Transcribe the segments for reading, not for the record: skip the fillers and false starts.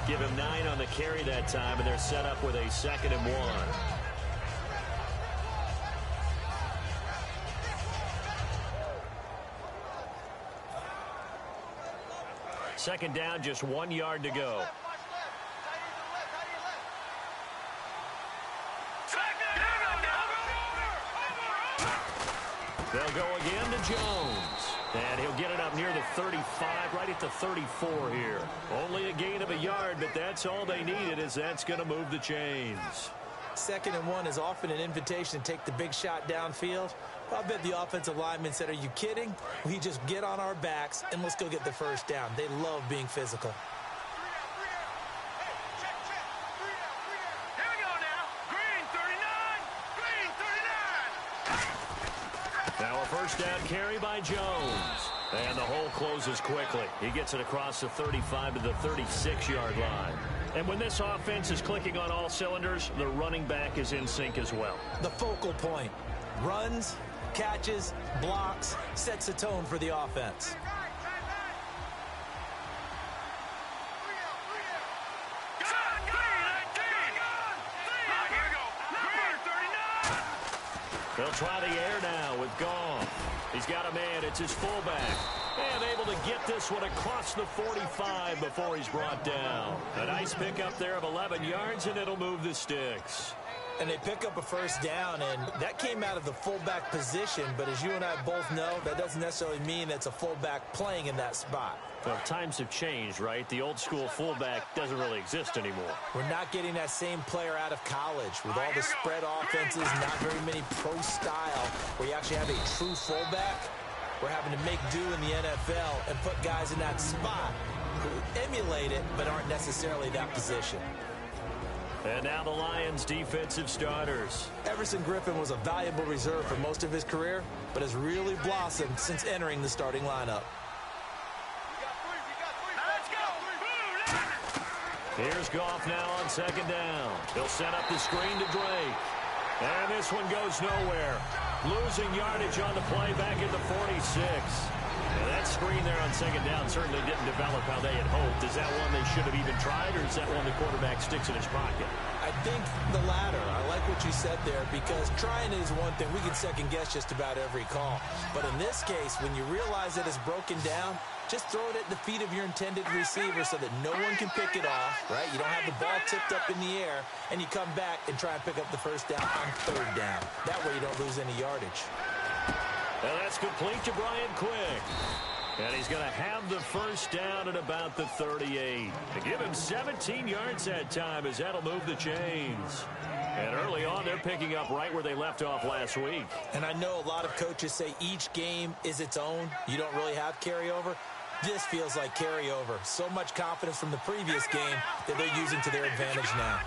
Give him 9 on the carry that time, and they're set up with a 2nd and 1. Second down, just 1 yard to go. They'll go again to Jones. And he'll get it up near the 35, right at the 34 here. Only a gain of a yard, but that's all they needed, as that's going to move the chains. 2nd and 1 is often an invitation to take the big shot downfield. I bet the offensive lineman said, are you kidding? We just get on our backs and let's go get the first down. They love being physical. Now a first down carry by Jones. And the hole closes quickly. He gets it across the 35 to the 36-yard line. And when this offense is clicking on all cylinders, the running back is in sync as well. The focal point. Runs, catches, blocks, sets a tone for the offense. They'll try the air now with Goff. He's got a man. It's his fullback. And able to get this one across the 45 before he's brought down. A nice pickup there of 11 yards, and it'll move the sticks. And they pick up a first down, and that came out of the fullback position. But as you and I both know, that doesn't necessarily mean that's a fullback playing in that spot. Well, times have changed, right? The old school fullback doesn't really exist anymore. We're not getting that same player out of college with all the spread offenses, not very many pro style, where you actually have a true fullback. We're having to make do in the NFL and put guys in that spot who emulate it but aren't necessarily that position. And now the Lions' defensive starters. Everson Griffin was a valuable reserve for most of his career, but has really blossomed since entering the starting lineup. Here's Goff now on 2nd down. He'll set up the screen to Drake. And this one goes nowhere. Losing yardage on the play back at the 46. And that screen there on 2nd down certainly didn't develop how they had hoped. Is that one they should have even tried, or is that one the quarterback sticks in his pocket? I think the latter. I like what you said there, because trying is one thing. We can second guess just about every call. But in this case, when you realize that it's broken down, just throw it at the feet of your intended receiver so that no one can pick it off, right? You don't have the ball tipped up in the air, and you come back and try and pick up the first down on 3rd down. That way you don't lose any yardage. And that's complete to Brian Quick. And he's going to have the first down at about the 38. To give him 17 yards that time, as that'll move the chains. And early on, they're picking up right where they left off last week. And I know a lot of coaches say each game is its own. You don't really have carryover. This feels like carryover. So much confidence from the previous game that they're using to their advantage now.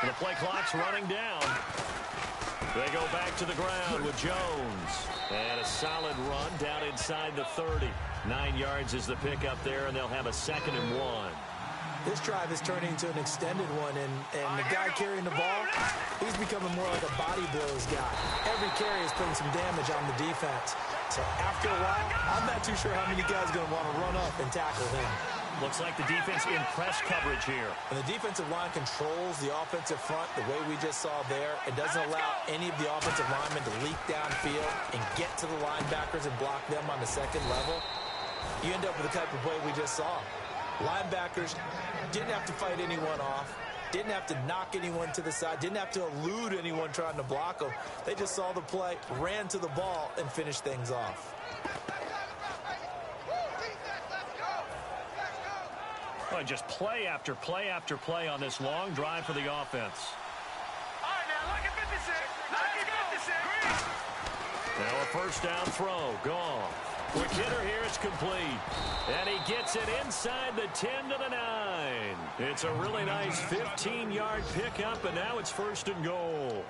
The play clock's running down. They go back to the ground with Jones. And a solid run down inside the 30. 9 yards is the pickup there, and they'll have a 2nd and 1. This drive is turning into an extended one, and the guy carrying the ball, he's becoming more like a body blows guy. Every carry is putting some damage on the defense. So after a while, I'm not too sure how many guys are going to want to run up and tackle him. Looks like the defense in press coverage here. And the defensive line controls the offensive front the way we just saw there. It doesn't allow any of the offensive linemen to leak downfield and get to the linebackers and block them on the second level. You end up with the type of play we just saw. Linebackers didn't have to fight anyone off, didn't have to knock anyone to the side, didn't have to elude anyone trying to block them. They just saw the play, ran to the ball, and finished things off. Well, just play after play after play on this long drive for the offense. All right, now, look at 56. Now a first down throw. Gone. Quick hitter here. It's complete. And he gets it inside the 10 to the 9. It's a really nice 15-yard pickup, and now it's 1st and goal.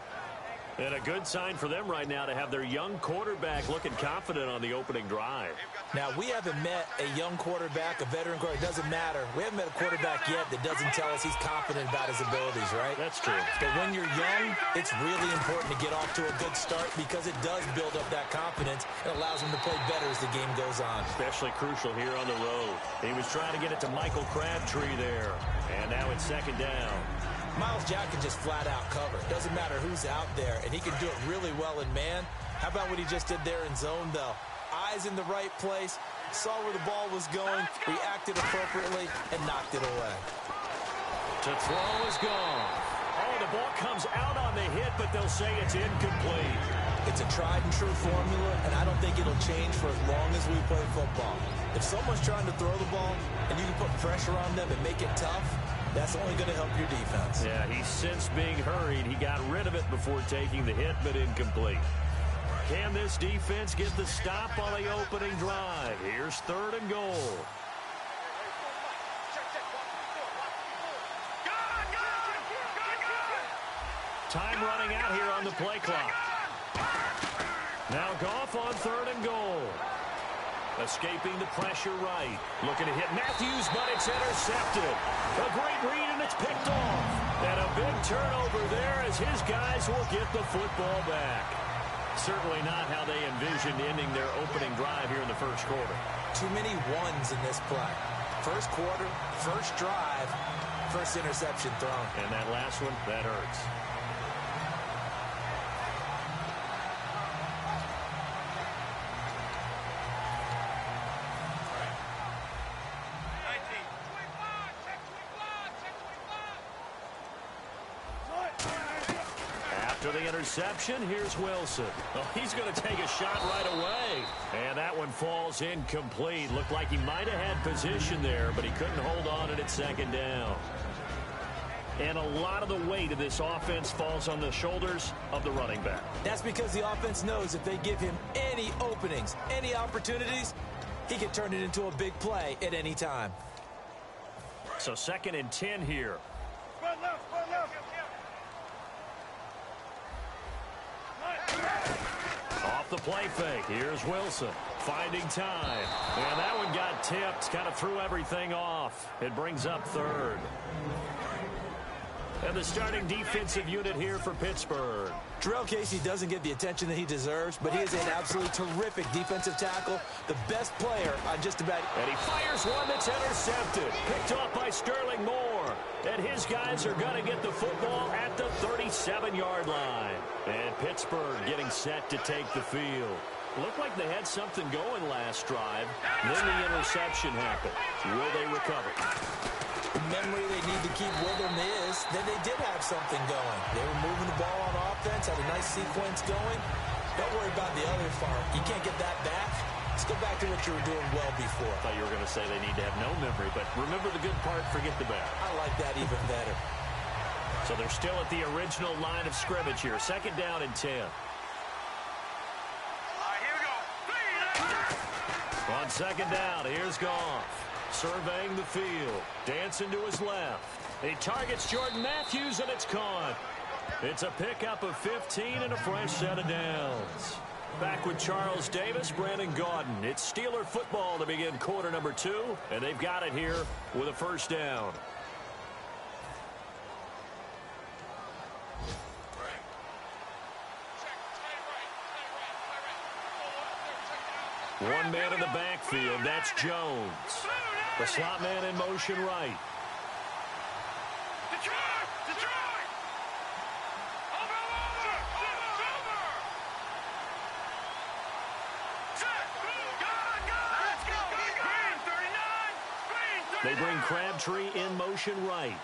And a good sign for them right now to have their young quarterback looking confident on the opening drive. Now, we haven't met a young quarterback, a veteran quarterback. It doesn't matter. We haven't met a quarterback yet that doesn't tell us he's confident about his abilities, right? That's true. But when you're young, it's really important to get off to a good start because it does build up that confidence and allows him to play better as the game goes on. Especially crucial here on the road. He was trying to get it to Michael Crabtree there. And now it's second down. Miles Jack can just flat out cover. Doesn't matter who's out there, and he can do it really well in man. How about what he just did there in zone, though? Eyes in the right place, saw where the ball was going, reacted appropriately, and knocked it away. To throw is gone. Oh, the ball comes out on the hit, but they'll say it's incomplete. It's a tried-and-true formula, and I don't think it'll change for as long as we play football. If someone's trying to throw the ball, and you can put pressure on them and make it tough, that's only going to help your defense. Yeah, he's since being hurried. He got rid of it before taking the hit, but incomplete. Can this defense get the stop on the opening drive? Here's third and goal. Time running out here on the play clock. Now Goff on third and goal. Escaping the pressure right. Looking to hit Matthews, but it's intercepted. A great read, and it's picked off. And a big turnover there as his guys will get the football back. Certainly not how they envisioned ending their opening drive here in the first quarter. Too many ones in this play. First quarter, first drive, first interception thrown. And that last one, that hurts. After the interception, here's Wilson. Oh, he's going to take a shot right away. And that one falls incomplete. Looked like he might have had position there, but he couldn't hold on at second down. And a lot of the weight of this offense falls on the shoulders of the running back. That's because the offense knows if they give him any openings, any opportunities, he can turn it into a big play at any time. So 2nd and 10 here. Off the play fake. Here's Wilson finding time. And that one got tipped. Kind of threw everything off. It brings up third. And the starting defensive unit here for Pittsburgh. Jarrell Casey doesn't get the attention that he deserves, but he is an absolutely terrific defensive tackle, the best player on just about... And he fires one that's intercepted. Picked off by Sterling Moore. And his guys are going to get the football at the 37-yard line. And Pittsburgh getting set to take the field. Looked like they had something going last drive. Then the interception happened. Will they recover? The memory they need to keep with them is that they did have something going. They were moving the ball on offense, had a nice sequence going. Don't worry about the other part. You can't get that back. Let's go back to what you were doing well before. I thought you were going to say they need to have no memory, but remember the good part, forget the bad. I like that even better. So they're still at the original line of scrimmage here. 2nd down and 10. Here we go. On 2nd down, here's Goff. Surveying the field. Dancing to his left. He targets Jordan Matthews, and it's caught. It's a pickup of 15 and a fresh set of downs. Back with Charles Davis, Brandon Gaudin. It's Steeler football to begin quarter number 2, and they've got it here with a first down. One man in the backfield, that's Jones. The slot man in motion right. Detroit! Over! Set! Go! Let's go! Green 39! They bring Crabtree in motion right.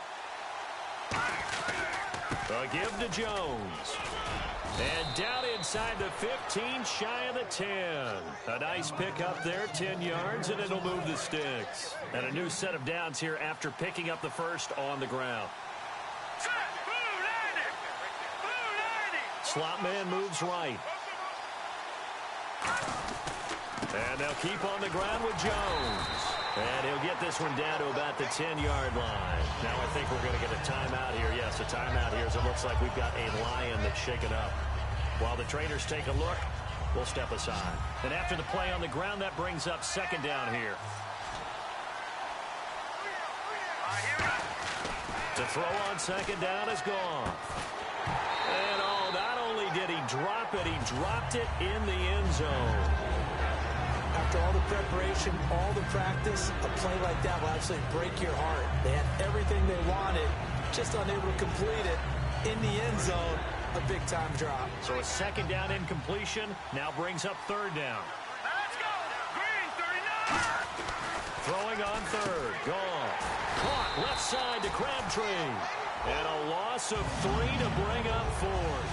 A give to Jones. And down inside the 15, shy of the 10. A nice pickup there, 10 yards, and it'll move the sticks. And a new set of downs here after picking up the first on the ground. Set! Blue 90! Slot man moves right. And they'll keep on the ground with Jones. And he'll get this one down to about the 10-yard line. Now I think we're going to get a timeout here. Yes, a timeout here as it looks like we've got a Lion that's shaken up. While the trainers take a look, we'll step aside. And after the play on the ground, that brings up second down here. To throw on second down is gone. And not only did he drop it, he dropped it in the end zone. After all the preparation, all the practice, a play like that will absolutely break your heart. They had everything they wanted, just unable to complete it in the end zone. A big-time drop. So a second down incompletion now brings up third down. Let's go. Green, 39. Throwing on third. Gone. Caught left side to Crabtree. And a loss of 3 to bring up fourth.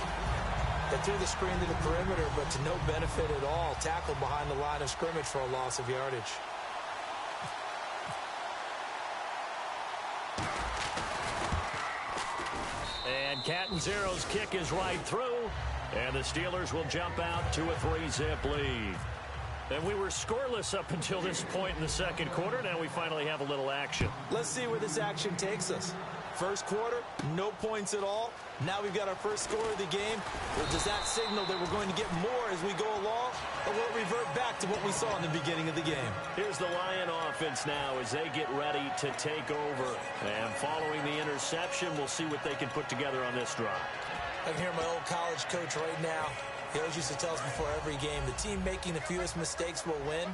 They threw the screen to the perimeter, but to no benefit at all. Tackled behind the line of scrimmage for a loss of yardage. And Catanzero's kick is right through. And the Steelers will jump out to a 3-zip lead. And we were scoreless up until this point in the second quarter. Now we finally have a little action. Let's see where this action takes us. First quarter, no points at all. Now we've got our first score of the game. Well, does that signal that we're going to get more as we go along? Or will it revert back to what we saw in the beginning of the game? Here's the Lion offense now as they get ready to take over. And following the interception, we'll see what they can put together on this drive. I can hear my old college coach right now. He always used to tell us before every game, the team making the fewest mistakes will win.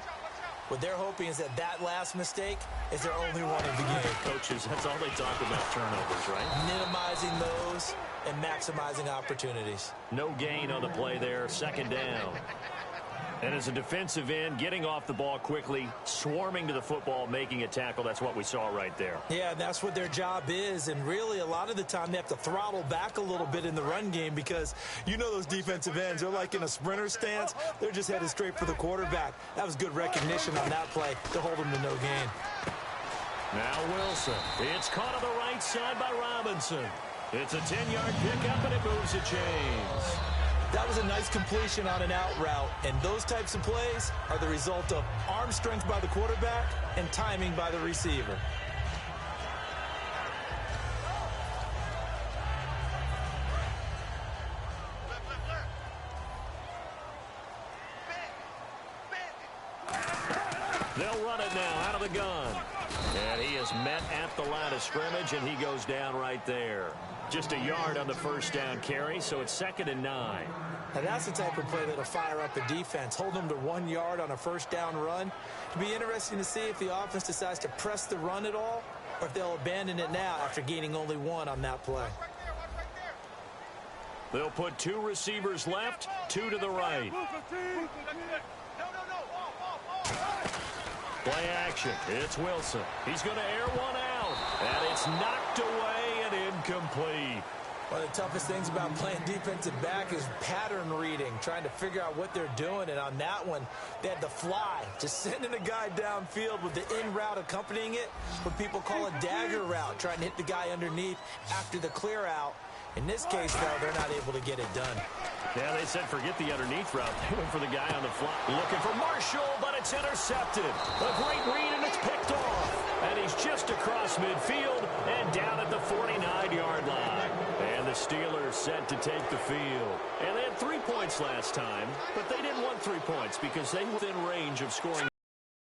What they're hoping is that that last mistake is their only one of the game. Coaches, that's all they talk about, turnovers, right? Minimizing those and maximizing opportunities. No gain on the play there, second down. And as a defensive end, getting off the ball quickly, swarming to the football, making a tackle, that's what we saw right there. Yeah, that's what their job is. And really, a lot of the time, they have to throttle back a little bit in the run game because you know those defensive ends, they're like in a sprinter stance. They're just headed straight for the quarterback. That was good recognition on that play to hold them to no gain. Now Wilson. It's caught on the right side by Robinson. It's a 10-yard pickup, and it moves the chains. That was a nice completion on an out route, and those types of plays are the result of arm strength by the quarterback and timing by the receiver. They'll run it now out of the gun. And he is met at the line of scrimmage, and he goes down right there. Just a yard on the first down carry, so it's 2nd and 9. Now that's the type of play that'll fire up a defense. Hold them to 1 yard on a first down run. It'll be interesting to see if the offense decides to press the run at all, or if they'll abandon it now after gaining only 1 on that play. They'll put 2 receivers left, 2 to the right. Play action. It's Wilson. He's going to air one out. And it's knocked away and incomplete. One of the toughest things about playing defensive back is pattern reading, trying to figure out what they're doing. And on that one, they had the fly, just sending a guy downfield with the in route accompanying it, what people call a dagger route, trying to hit the guy underneath after the clear out. In this case, though, they're not able to get it done. Yeah, they said forget the underneath route. They went for the guy on the fly. Looking for Marshall, but it's intercepted. A great read, and it's picked off. And he's just across midfield and down at the 49-yard line. And the Steelers set to take the field. And they had 3 points last time, but they didn't want 3 points because they were within range of scoring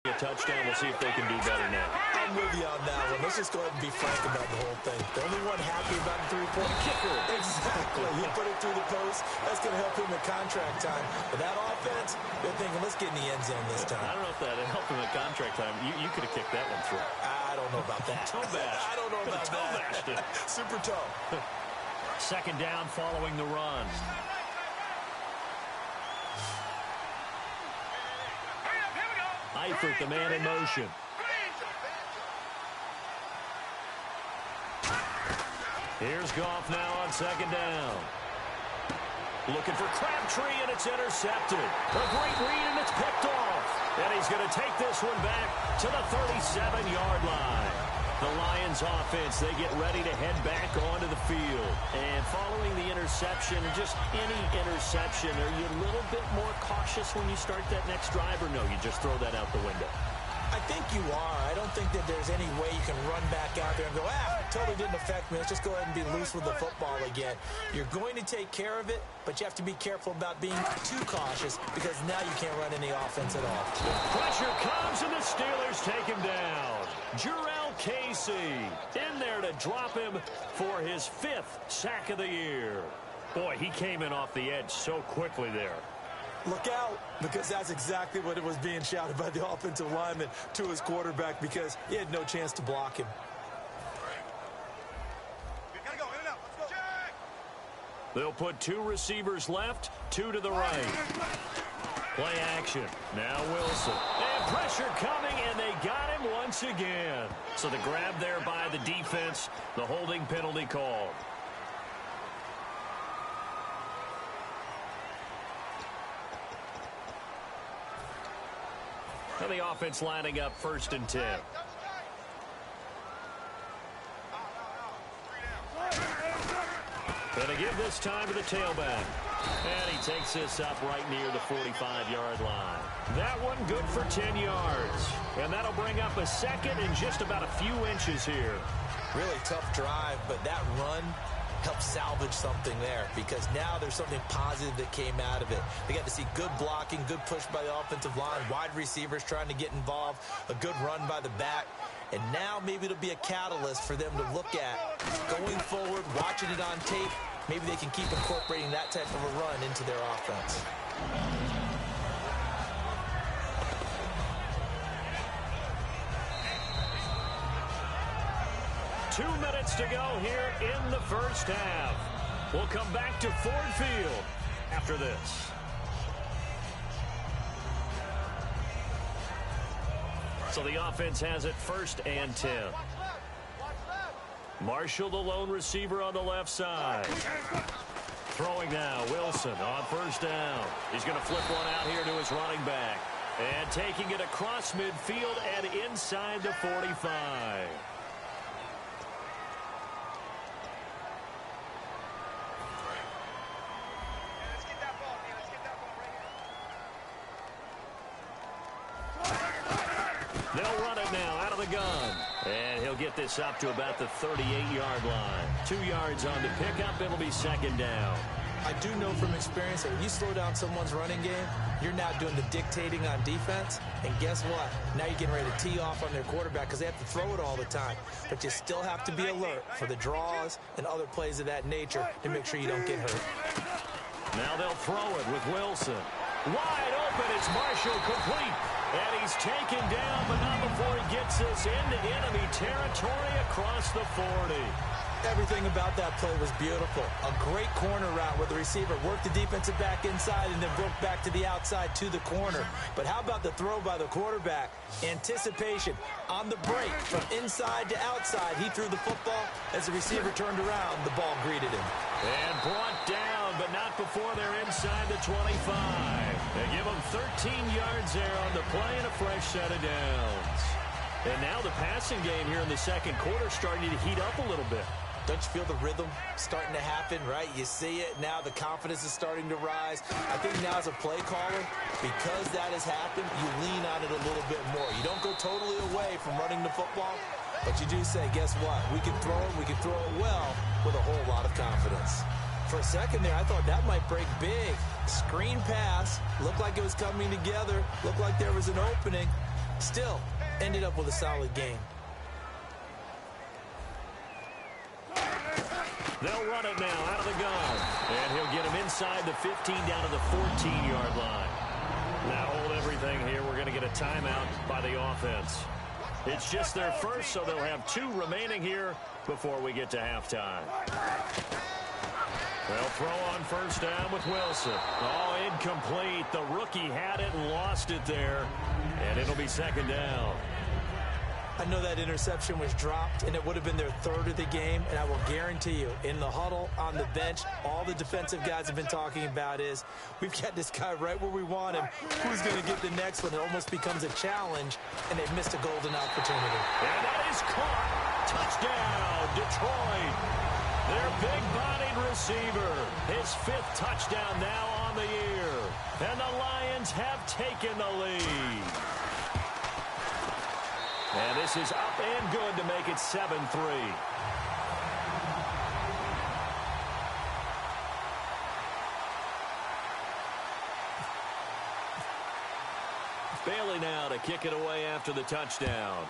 a touchdown. We'll see if they can do better now. I'm with you on that one. Let's just go ahead and be frank about the whole thing. The only one happy about the 3-point kicker. Exactly. He put it through the post. That's going to help him at contract time. But that offense, they're thinking, let's get in the end zone this time. I don't know if that helped him at contract time. You could have kicked that one through. I don't know about that. Toe bash. I don't know about toe that. Bashed it. Super toe. Second down following the run. Eifert, the man in motion. Here's Goff now on second down. Looking for Crabtree, and it's intercepted. A great read, and it's picked off. And he's going to take this one back to the 37-yard line. The Lions offense, they get ready to head back onto the field. And following the interception, or just any interception, are you a little bit more cautious when you start that next drive, or no, you just throw that out the window? I think you are. I don't think that there's any way you can run back out there and go, totally didn't affect me. Let's just go ahead and be loose with the football again. You're going to take care of it, but you have to be careful about being too cautious because now you can't run any offense at all. Pressure comes, and the Steelers take him down. Jurrell Casey in there to drop him for his 5th sack of the year. Boy, he came in off the edge so quickly there. Look out, because that's exactly what it was being shouted by the offensive lineman to his quarterback because he had no chance to block him. They'll put 2 receivers left, 2 to the right. Play action. Now Wilson. And pressure coming, and they got him once again. So the grab there by the defense, the holding penalty called. And the offense lining up 1st and 10. Going to give this time to the tailback. And he takes this up right near the 45-yard line. That one good for 10 yards. And that'll bring up a 2nd and just about a few inches here. Really tough drive, but that run helped salvage something there because now there's something positive that came out of it. They got to see good blocking, good push by the offensive line, wide receivers trying to get involved, a good run by the back. And now maybe it'll be a catalyst for them to look at going forward, watching it on tape. Maybe they can keep incorporating that type of a run into their offense. 2 minutes to go here in the first half. We'll come back to Ford Field after this. So the offense has it 1st and 10. Marshall, the lone receiver on the left side. Throwing now, Wilson on 1st down. He's going to flip one out here to his running back. And taking it across midfield and inside the 45. They'll run it now out of the gun. And he'll get this up to about the 38-yard line. 2 yards on the pickup. It'll be 2nd down. I do know from experience that when you slow down someone's running game, you're now doing the dictating on defense. And guess what? Now you're getting ready to tee off on their quarterback because they have to throw it all the time. But you still have to be alert for the draws and other plays of that nature to make sure you don't get hurt. Now they'll throw it with Wilson. Wide open. It's Marshall complete. And he's taken down, but not before he gets this into enemy territory across the 40. Everything about that play was beautiful. A great corner route where the receiver worked the defensive back inside and then broke back to the outside to the corner. But how about the throw by the quarterback? Anticipation on the break from inside to outside. He threw the football. As the receiver turned around, the ball greeted him. And brought down, but not before they're inside the 25. They give him 13 yards there on the play and a fresh set of downs. And now the passing game here in the 2nd quarter starting to heat up a little bit. Don't you feel the rhythm starting to happen, right? You see it. Now the confidence is starting to rise. I think now as a play caller, because that has happened, you lean on it a little bit more. You don't go totally away from running the football, but you do say, guess what? We can throw it. We can throw it well with a whole lot of confidence. For a second there, I thought that might break big. Screen pass. Looked like it was coming together. Looked like there was an opening. Still, ended up with a solid game. They'll run it now out of the gun. And he'll get him inside the 15 down to the 14-yard line. Now hold everything here. We're going to get a timeout by the offense. It's just their first, so they'll have 2 remaining here before we get to halftime. They'll throw on 1st down with Wilson. Oh, incomplete. The rookie had it and lost it there. And it'll be 2nd down. I know that interception was dropped, and it would have been their 3rd of the game, and I will guarantee you, in the huddle, on the bench, all the defensive guys have been talking about is, we've got this guy right where we want him. Who's going to get the next one? It almost becomes a challenge, and they've missed a golden opportunity. And that is caught. Touchdown, Detroit. Their big-bodied receiver. His 5th touchdown now on the year. And the Lions have taken the lead. And this is up and good to make it 7-3. Bailey now to kick it away after the touchdown.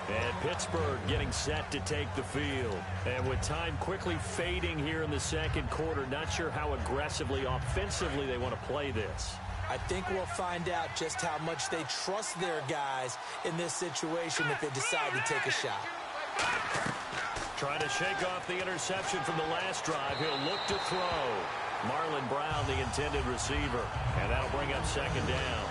And Pittsburgh getting set to take the field. And with time quickly fading here in the second quarter, not sure how aggressively, offensively they want to play this. I think we'll find out just how much they trust their guys in this situation if they decide to take a shot. Trying to shake off the interception from the last drive. He'll look to throw. Marlon Brown, the intended receiver. And that'll bring up second down.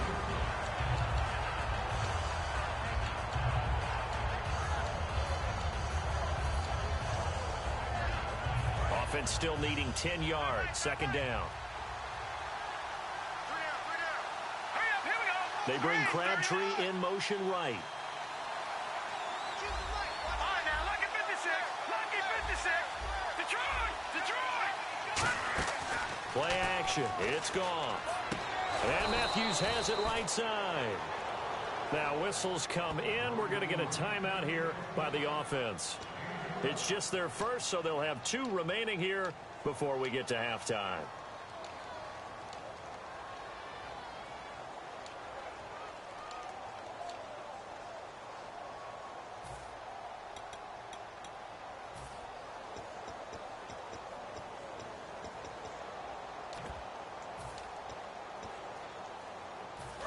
Offense still needing 10 yards. Second down. They bring Crabtree in motion right. Play action. It's gone. And Matthews has it right side. Now whistles come in. We're going to get a timeout here by the offense. It's just their first, so they'll have 2 remaining here before we get to halftime.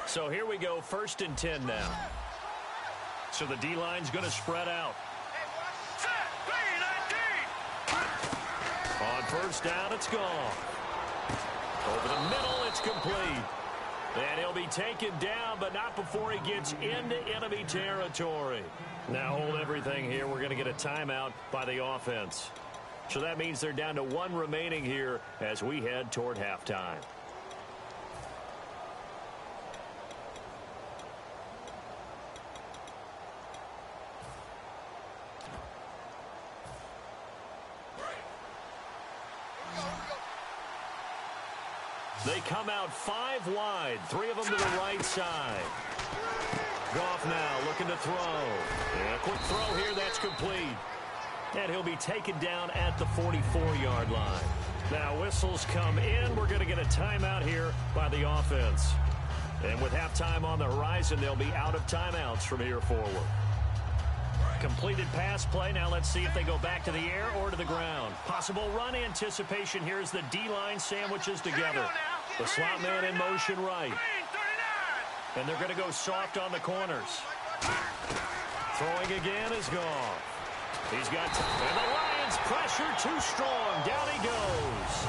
So here we go, 1st and 10 now. So the D-line's going to spread out. On 1st down, it's gone. Over the middle, it's complete. And he'll be taken down, but not before he gets into enemy territory. Now hold everything here. We're going to get a timeout by the offense. So that means they're down to 1 remaining here as we head toward halftime. They come out 5 wide, 3 of them to the right side. Goff now looking to throw. And a quick throw here, that's complete. And he'll be taken down at the 44-yard line. Now whistles come in. We're going to get a timeout here by the offense. And with halftime on the horizon, they'll be out of timeouts from here forward. Completed pass play. Now let's see if they go back to the air or to the ground. Possible run anticipation here as the D-line sandwiches together. The slot man in motion right. And they're going to go soft on the corners. Throwing again is gone. He's got time. And the Lions pressure too strong. Down he goes.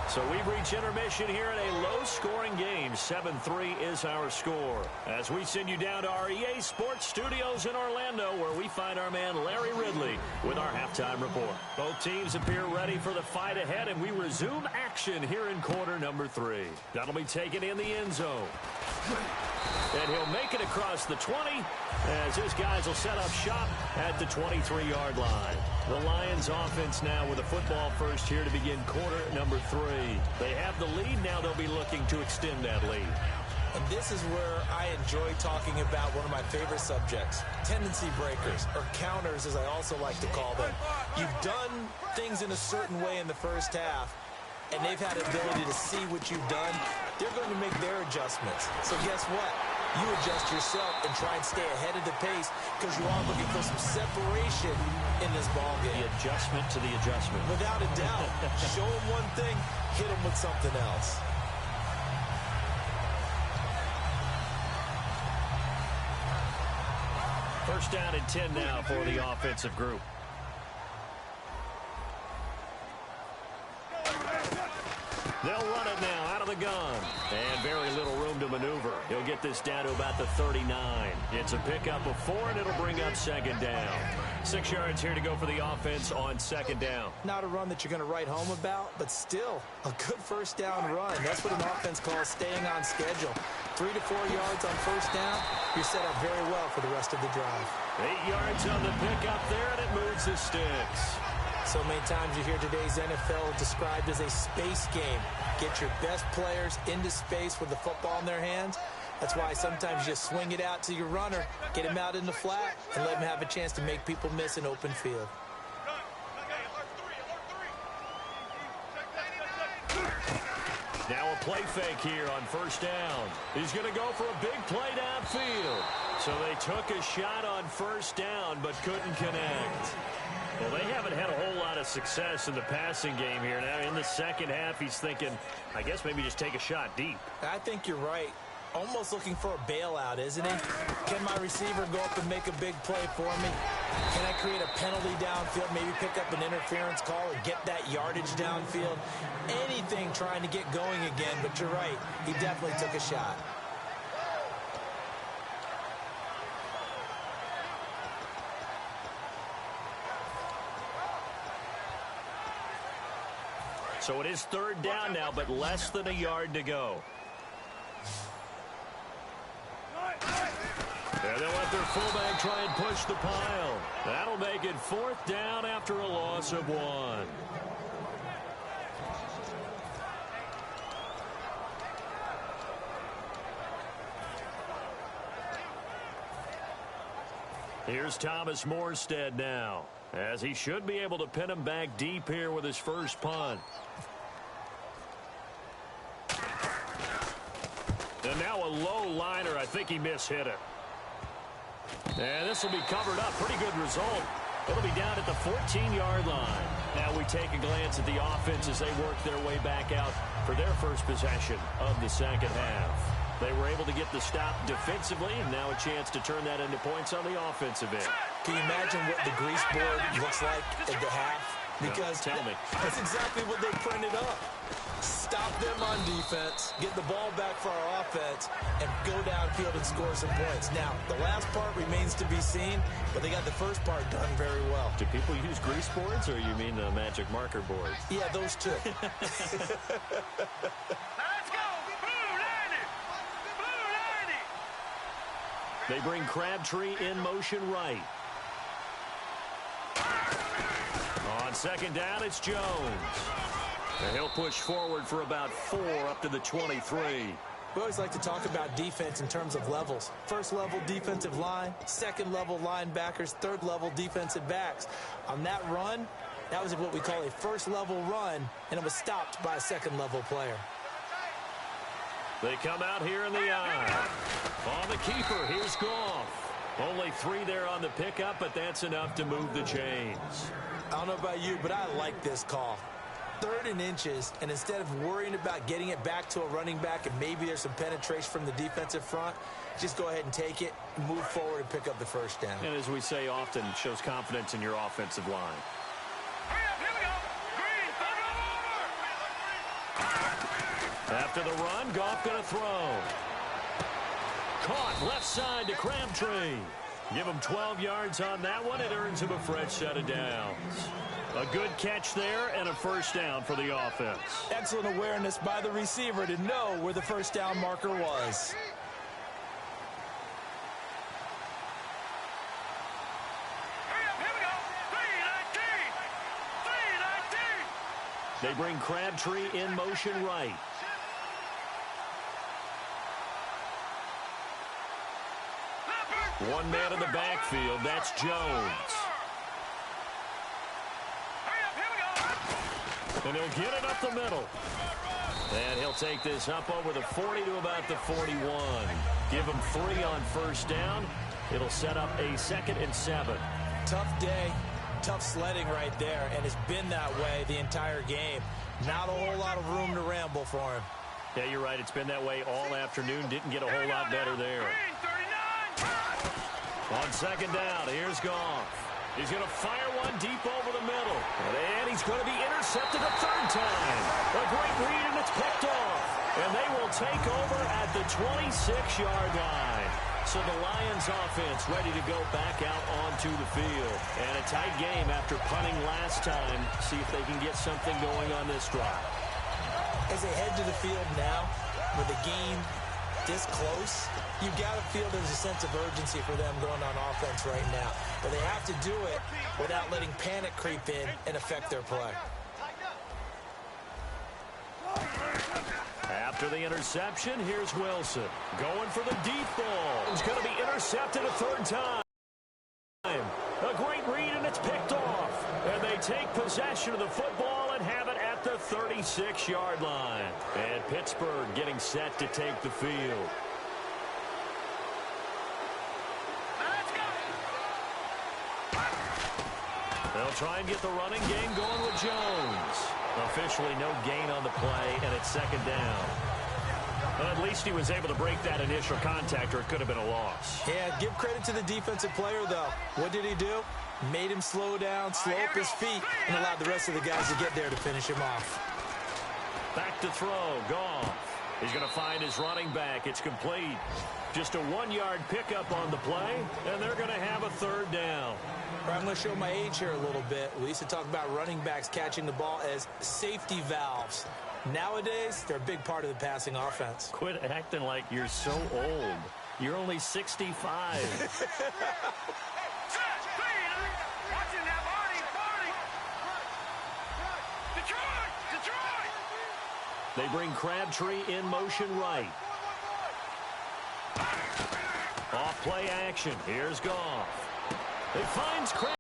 So we've reached intermission here in a low-scoring game. 7-3 is our score. As we send you down to our EA Sports Studios in Orlando, where we find our man Larry Ridley with our halftime report. Both teams appear ready for the fight ahead, and we resume action here in quarter number 3. That'll be taken in the end zone. And he'll make it across the 20 as his guys will set up shop at the 23-yard line. The Lions offense now with a football first here to begin quarter number 3. They have the lead. Now they'll be looking to extend that lead. And this is where I enjoy talking about one of my favorite subjects, tendency breakers, or counters as I also like to call them. You've done things in a certain way in the first half, and they've had the ability to see what you've done. They're going to make their adjustments. So guess what? You adjust yourself and try and stay ahead of the pace because you are looking for some separation in this ball game. The adjustment to the adjustment. Without a doubt. Show them one thing, hit them with something else. First down and 10 now for the offensive group. They'll run it now out of the gun. And very little room to maneuver. He'll get this down to about the 39. It's a pickup of 4, and it'll bring up second down. 6 yards here to go for the offense on second down. Not a run that you're going to write home about, but still a good first down run. That's what an offense calls staying on schedule. 3 to 4 yards on first down, you're set up very well for the rest of the drive. 8 yards on the pickup there, and it moves the sticks. So many times you hear today's NFL described as a space game. Get your best players into space with the football in their hands. That's why sometimes you just swing it out to your runner, get him out in the flat, and let him have a chance to make people miss an open field. Now a play fake here on first down. He's going to go for a big play downfield. So they took a shot on first down but couldn't connect. Well, they haven't had a whole lot of success in the passing game here. Now in the second half, he's thinking, I guess maybe just take a shot deep. I think you're right. Almost looking for a bailout, isn't he? Can my receiver go up and make a big play for me? Can I create a penalty downfield, maybe pick up an interference call or get that yardage downfield? Anything trying to get going again, but you're right. He definitely took a shot. So it is third down now, but less than a yard to go. And they'll let their fullback try and push the pile. That'll make it fourth down after a loss of 1. Here's Thomas Morstead now, as he should be able to pin him back deep here with his first punt. And now a low liner. I think he mishit it. And this will be covered up. Pretty good result. It'll be down at the 14-yard line. Now we take a glance at the offense as they work their way back out for their first possession of the second half. They were able to get the stop defensively, and now a chance to turn that into points on the offensive end. Can you imagine what the grease board looks like at the half? Because tell me. That's exactly what they printed up. Stop them on defense, get the ball back for our offense, and go downfield and score some points. Now, the last part remains to be seen, but they got the first part done very well. Do people use grease boards, or you mean the magic marker boards? Yeah, those two. Let's go! Blue 90! Blue 90! They bring Crabtree in motion right. On second down, it's Jones. And he'll push forward for about 4 up to the 23. We always like to talk about defense in terms of levels. First level defensive line, second level linebackers, third level defensive backs. On that run, that was what we call a first level run, and it was stopped by a second level player. They come out here in the eye. On the keeper, here's Goff. Only 3 there on the pickup, but that's enough to move the chains. I don't know about you, but I like this call. 3rd and inches, and instead of worrying about getting it back to a running back and maybe there's some penetration from the defensive front, just go ahead and take it, move forward, and pick up the first down. And as we say often, it shows confidence in your offensive line. Hurry up, here we go! Green, throw it over! After the run, Goff going to throw. Caught left side to Crabtree. Give him 12 yards on that one. It earns him a fresh set of downs. A good catch there and a first down for the offense. Excellent awareness by the receiver to know where the first down marker was. Hurry up, here we go! 319! 319! They bring Crabtree in motion right. One man in the backfield. That's Jones. And he'll get it up the middle. And he'll take this up over the 40 to about the 41. Give him 3 on first down. It'll set up a 2nd and 7. Tough day, tough sledding right there, and it's been that way the entire game. Not a whole lot of room to ramble for him. Yeah, you're right. It's been that way all afternoon. Didn't get a whole lot better there. Green, 39! On second down, here's Goff. He's going to fire one deep over the middle. And he's going to be intercepted a 3rd time. A great read, and it's picked off. And they will take over at the 26-yard line. So the Lions offense ready to go back out onto the field. And a tight game after punting last time. See if they can get something going on this drive. As they head to the field now with a gain this close, you got to feel there's a sense of urgency for them going on offense right now. But they have to do it without letting panic creep in and affect their play. After the interception, here's Wilson. Going for the deep ball. It's going to be intercepted a third time. A great read, and it's picked off. And they take possession of the football and have it at the 36-yard line. And Pittsburgh getting set to take the field. They'll try and get the running game going with Jones. Officially no gain on the play, and it's second down. Well, at least he was able to break that initial contact, or it could have been a loss. Yeah, give credit to the defensive player, though. What did he do? Made him slow down, slow up his feet, and allowed the rest of the guys to get there to finish him off. Back to throw, Goff. He's going to find his running back. It's complete. Just a 1-yard pickup on the play, and they're going to have a third down. I'm going to show my age here a little bit. We used to talk about running backs catching the ball as safety valves. Nowadays, they're a big part of the passing offense. Quit acting like you're so old. You're only 65. They bring Crabtree in motion right. Off play action. Here's Goff. It finds Crabtree.